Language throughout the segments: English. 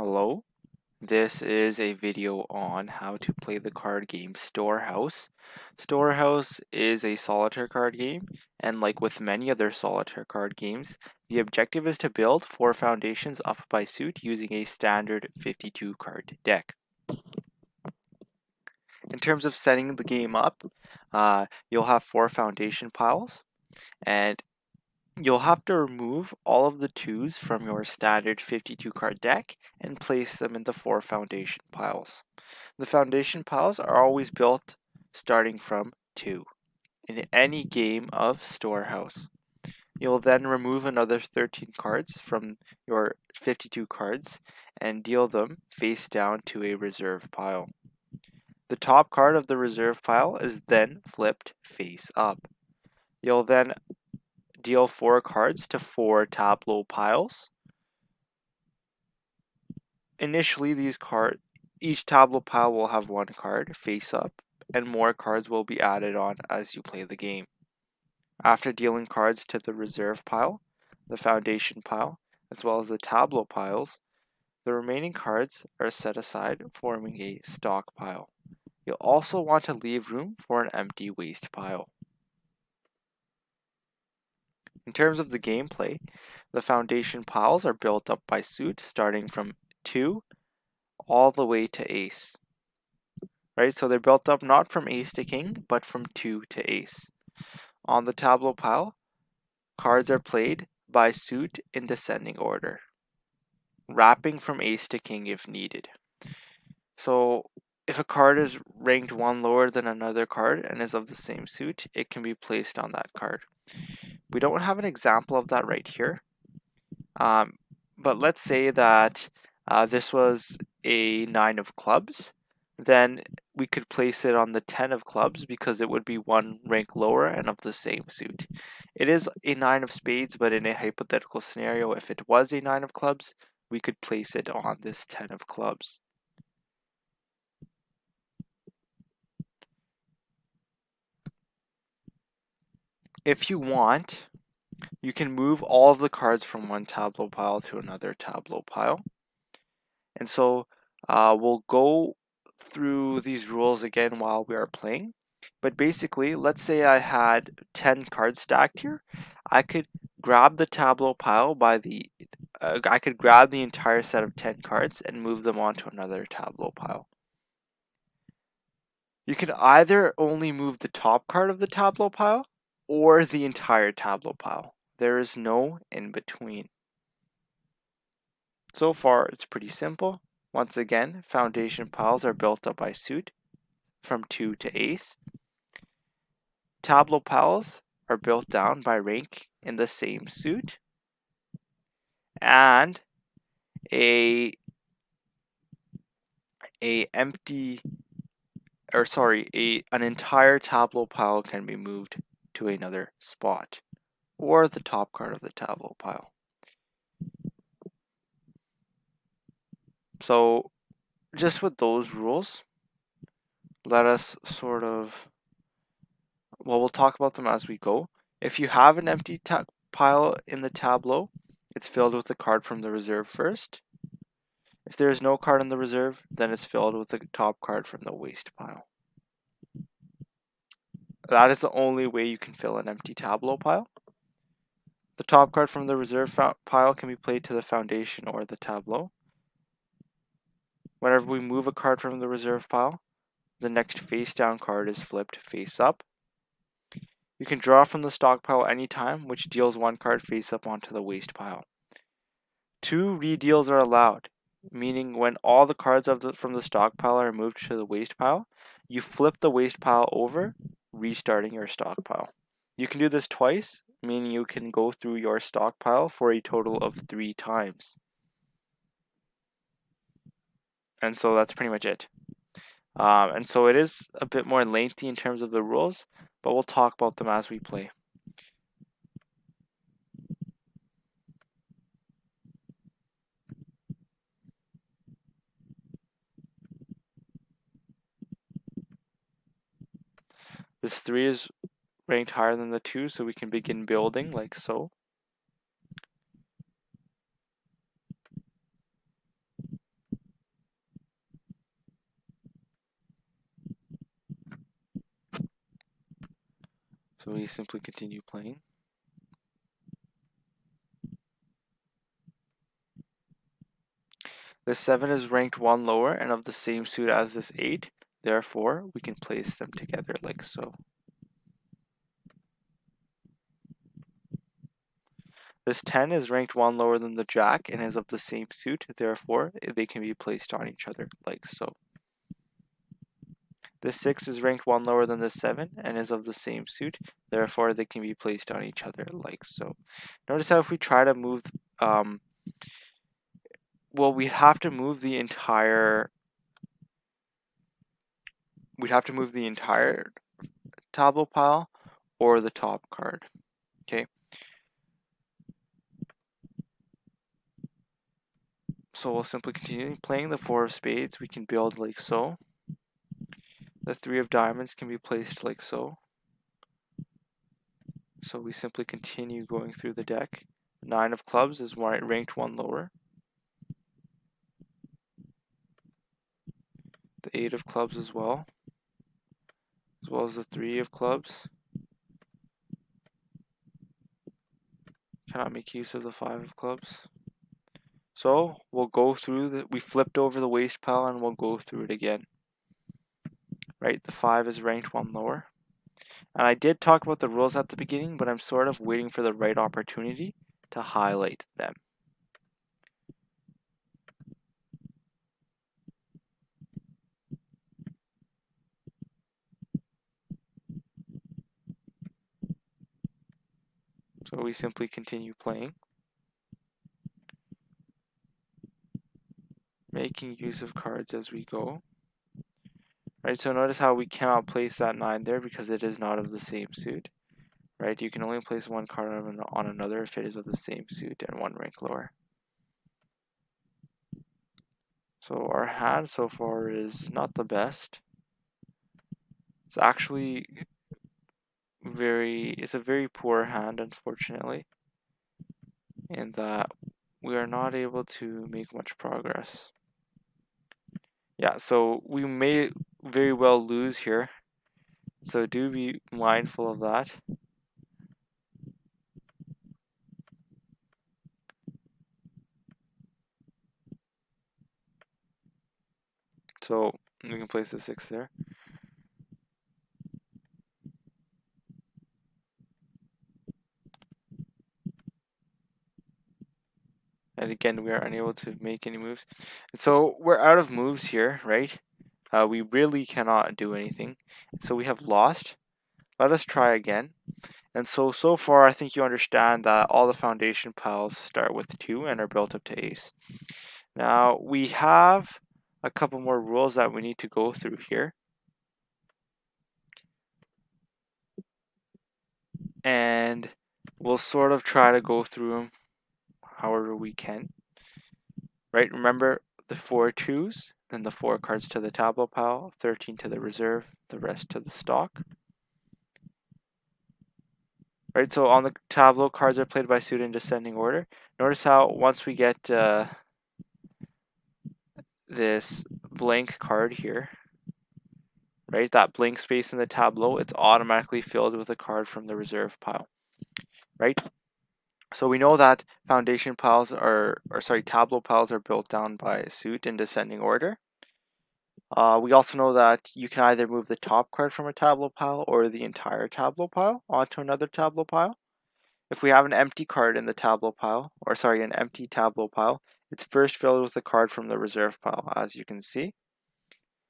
Hello, this is a video on how to play the card game Storehouse. Storehouse is a solitaire card game, and like with many other solitaire card games, the objective is to build 4 foundations up by suit using a standard 52 card deck. In terms of setting the game up, you'll have 4 foundation piles, and you'll have to remove all of the 2s from your standard 52 card deck and place them in the 4 foundation piles. The foundation piles are always built starting from 2 in any game of Storehouse. You'll then remove another 13 cards from your 52 cards and deal them face down to a reserve pile. The top card of the reserve pile is then flipped face up. You'll then deal 4 cards to 4 tableau piles. Initially, each tableau pile will have 1 card face up, and more cards will be added on as you play the game. After dealing cards to the reserve pile, the foundation pile, as well as the tableau piles, the remaining cards are set aside, forming a stock pile. You'll also want to leave room for an empty waste pile. In terms of the gameplay, the foundation piles are built up by suit, starting from 2 all the way to ace. Right, so they're built up not from ace to king, but from 2 to ace. On the tableau pile, cards are played by suit in descending order, wrapping from ace to king if needed. So if a card is ranked 1 lower than another card and is of the same suit, it can be placed on that card. We don't have an example of that right here, but let's say that this was a 9 of clubs, then we could place it on the 10 of clubs because it would be 1 rank lower and of the same suit. It is a 9 of spades, but in a hypothetical scenario, if it was a 9 of clubs, we could place it on this 10 of clubs. If you want, you can move all of the cards from one tableau pile to another tableau pile. And so we'll go through these rules again while we are playing. But basically, let's say I had 10 cards stacked here. I could grab the tableau pile I could grab the entire set of 10 cards and move them onto another tableau pile. You can either only move the top card of the tableau pile or the entire tableau pile. There is no in between. So far, it's pretty simple. Once again, foundation piles are built up by suit from 2 to ace. Tableau piles are built down by rank in the same suit. And an entire tableau pile can be moved to another spot or the top card of the tableau pile. So just with those rules, let us we'll talk about them as we go. If you have an empty pile in the tableau, it's filled with a card from the reserve first. If there is no card in the reserve, then it's filled with the top card from the waste pile. That is the only way you can fill an empty tableau pile. The top card from the reserve pile can be played to the foundation or the tableau. Whenever we move a card from the reserve pile, the next face down card is flipped face up. You can draw from the stockpile anytime, which deals 1 card face up onto the waste pile. 2 redeals are allowed, meaning when all the cards from the stockpile are moved to the waste pile, you flip the waste pile over, restarting your stockpile. You can do this twice, meaning you can go through your stockpile for a total of 3 times. And so that's pretty much it. And so it is a bit more lengthy in terms of the rules, but we'll talk about them as we play. This 3 is ranked higher than the 2, so we can begin building like so. So we simply continue playing. This 7 is ranked 1 lower and of the same suit as this 8. Therefore, we can place them together like so. This 10 is ranked 1 lower than the Jack and is of the same suit. Therefore, they can be placed on each other like so. This 6 is ranked 1 lower than this 7 and is of the same suit. Therefore, they can be placed on each other like so. Notice how if we try to move, well, we'd have to move the entire tableau pile or the top card. Okay. So we'll simply continue playing the 4 of spades. We can build like so. The 3 of diamonds can be placed like so. So we simply continue going through the deck. 9 of clubs is ranked 1 lower. The 8 of clubs as well as the 3 of clubs. Cannot make use of the 5 of clubs. So we'll go through we flipped over the waste pile and we'll go through it again. Right, the 5 is ranked 1 lower. And I did talk about the rules at the beginning, but I'm sort of waiting for the right opportunity to highlight them. So we simply continue playing, making use of cards as we go. Right, so notice how we cannot place that 9 there because it is not of the same suit. Right, you can only place one card on another if it is of the same suit and 1 rank lower. So our hand so far is not the best. It's actually it's a very poor hand, unfortunately, in that we are not able to make much progress. Yeah, so we may very well lose here. So do be mindful of that. So we can place the 6 there. And again, we are unable to make any moves. So we're out of moves here, right? We really cannot do anything. So we have lost. Let us try again. And so far, I think you understand that all the foundation piles start with 2 and are built up to ace. Now, we have a couple more rules that we need to go through here. And we'll sort of try to go through them however we can. Right, remember the 4 twos, then the 4 cards to the tableau pile, 13 to the reserve, the rest to the stock. Right, so on the tableau, cards are played by suit in descending order. Notice how once we get this blank card here, right, that blank space in the tableau, it's automatically filled with a card from the reserve pile, right? So we know that foundation piles tableau piles are built down by suit in descending order. We also know that you can either move the top card from a tableau pile or the entire tableau pile onto another tableau pile. If we have an empty card in the tableau pile, an empty tableau pile, it's first filled with a card from the reserve pile, as you can see.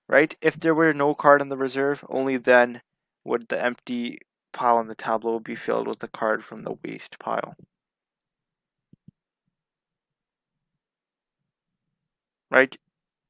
Right? If there were no card in the reserve, only then would the empty pile in the tableau be filled with a card from the waste pile. Right?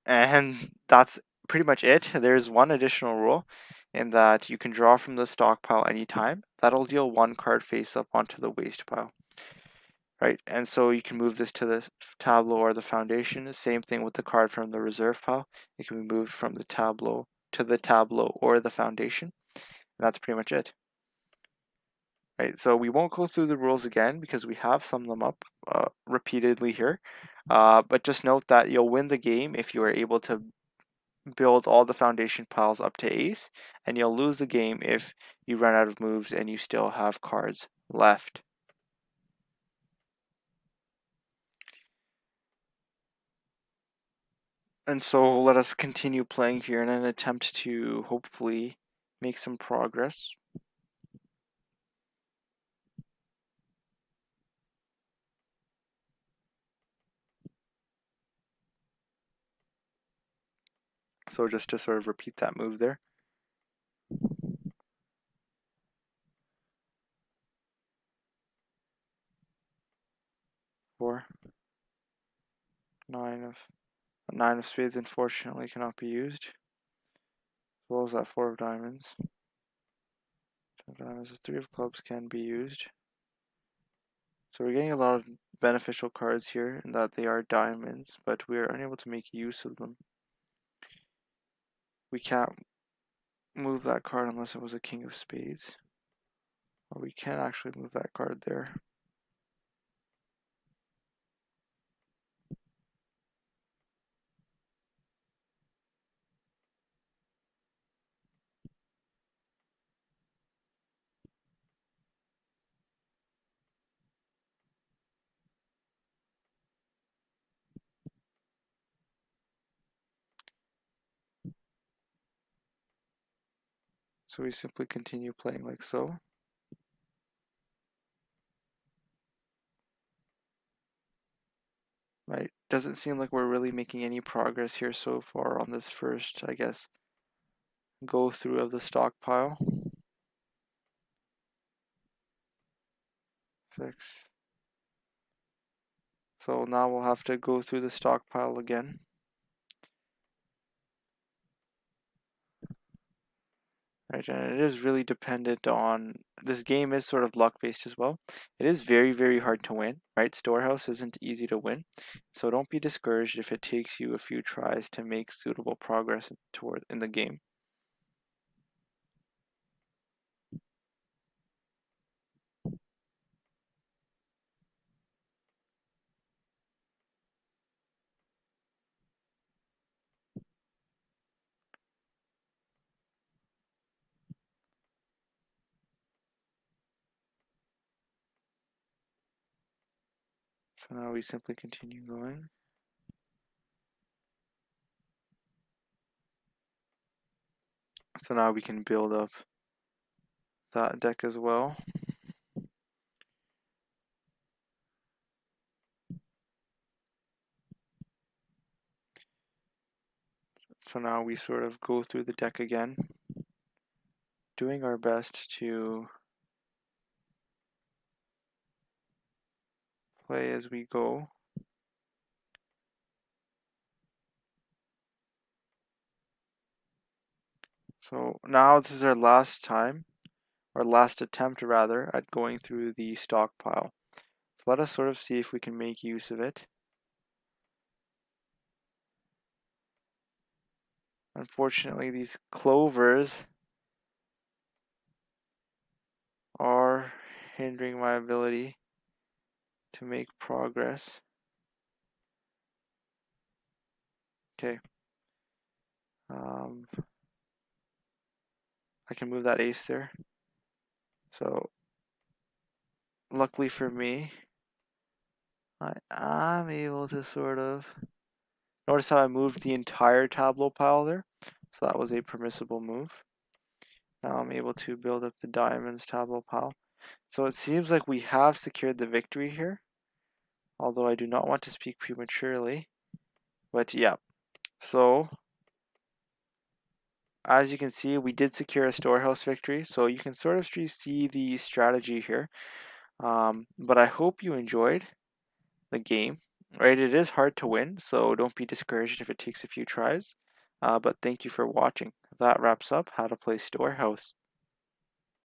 And that's pretty much it. There's one additional rule in that you can draw from the stockpile anytime. That'll deal 1 card face up onto the waste pile. Right, and so you can move this to the tableau or the foundation. Same thing with the card from the reserve pile. It can be moved from the tableau to the tableau or the foundation. And that's pretty much it. Right, so we won't go through the rules again because we have summed them up repeatedly here. But just note that you'll win the game if you are able to build all the foundation piles up to ace, and you'll lose the game if you run out of moves and you still have cards left. And so let us continue playing here in an attempt to hopefully make some progress. So just to sort of repeat that move there. 4, 9 of spades unfortunately cannot be used, as well as that 4 of diamonds. 2 of diamonds, the 3 of clubs can be used. So we're getting a lot of beneficial cards here in that they are diamonds, but we are unable to make use of them. We can't move that card unless it was a king of spades. Or we can actually move that card there. So we simply continue playing like so. Right, doesn't seem like we're really making any progress here so far on this first, I guess, go through of the stockpile. 6. So now we'll have to go through the stockpile again. Right, and it is really dependent on, this game is sort of luck based as well. It is very, very hard to win, right? Storehouse isn't easy to win. So don't be discouraged if it takes you a few tries to make suitable progress in the game. So now we simply continue going. So now we can build up that deck as well. So now we sort of go through the deck again, doing our best to play as we go. So now this is our last time, or last attempt rather, at going through the stockpile. So let us sort of see if we can make use of it. Unfortunately, these clovers are hindering my ability to make progress. Okay. I can move that ace there. So luckily for me, I'm able to sort of notice how I moved the entire tableau pile there. So that was a permissible move. Now I'm able to build up the diamonds tableau pile. So it seems like we have secured the victory here, although I do not want to speak prematurely. But yeah, so as you can see, we did secure a storehouse victory. So you can sort of see the strategy here. But I hope you enjoyed the game. Right, it is hard to win, so don't be discouraged if it takes a few tries. But thank you for watching. That wraps up how to play Storehouse.